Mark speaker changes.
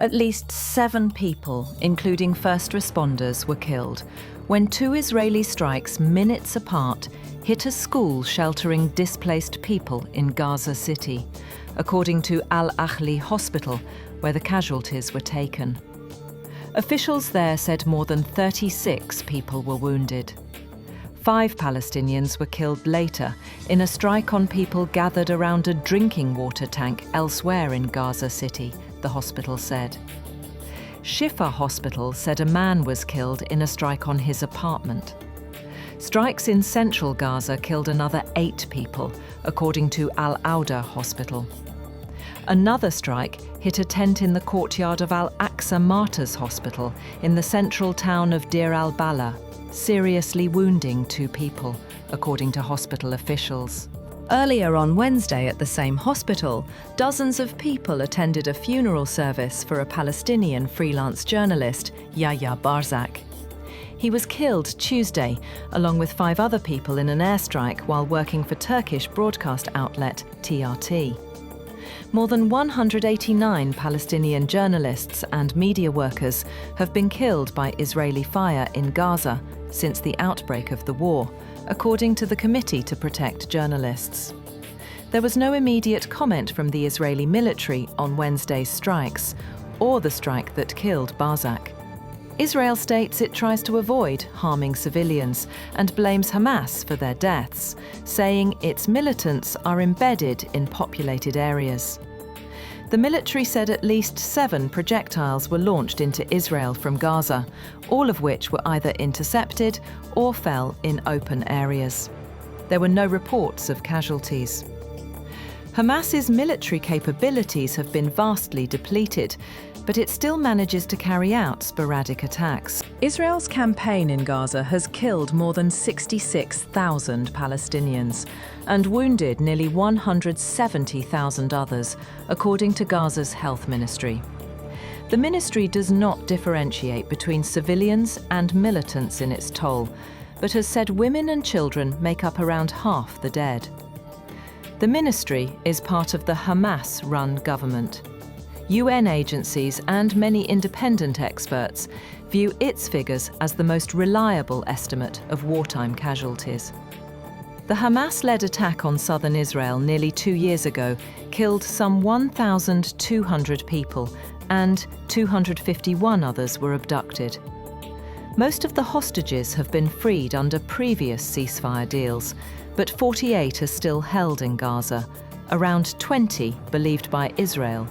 Speaker 1: At least 7 people, including first responders, were killed when 2 Israeli strikes minutes apart hit a school sheltering displaced people in Gaza City, according to Al-Ahli Hospital, where the casualties were taken. Officials there said more than 36 people were wounded. 5 Palestinians were killed later in a strike on people gathered around a drinking water tank elsewhere in Gaza City, the hospital said. Shifa Hospital said a man was killed in a strike on his apartment. Strikes in central Gaza killed another 8 people, according to Al-Auda Hospital. Another strike hit a tent in the courtyard of Al-Aqsa Martyrs Hospital in the central town of Deir al-Balah, seriously wounding 2 people, according to hospital officials. Earlier on Wednesday at the same hospital, dozens of people attended a funeral service for a Palestinian freelance journalist, Yahya Barzak. He was killed Tuesday, along with 5 other people in an airstrike while working for Turkish broadcast outlet TRT. More than 189 Palestinian journalists and media workers have been killed by Israeli fire in Gaza since the outbreak of the war, according to the Committee to Protect Journalists. There was no immediate comment from the Israeli military on Wednesday's strikes, or the strike that killed Barzak. Israel states it tries to avoid harming civilians and blames Hamas for their deaths, saying its militants are embedded in populated areas. The military said at least 7 projectiles were launched into Israel from Gaza, all of which were either intercepted or fell in open areas. There were no reports of casualties. Hamas's military capabilities have been vastly depleted, but it still manages to carry out sporadic attacks. Israel's campaign in Gaza has killed more than 66,000 Palestinians and wounded nearly 170,000 others, according to Gaza's health ministry. The ministry does not differentiate between civilians and militants in its toll, but has said women and children make up around half the dead. The ministry is part of the Hamas-run government. UN agencies and many independent experts view its figures as the most reliable estimate of wartime casualties. The Hamas-led attack on southern Israel nearly 2 years ago killed some 1,200 people and 251 others were abducted. Most of the hostages have been freed under previous ceasefire deals, but 48 are still held in Gaza, around 20 believed by Israel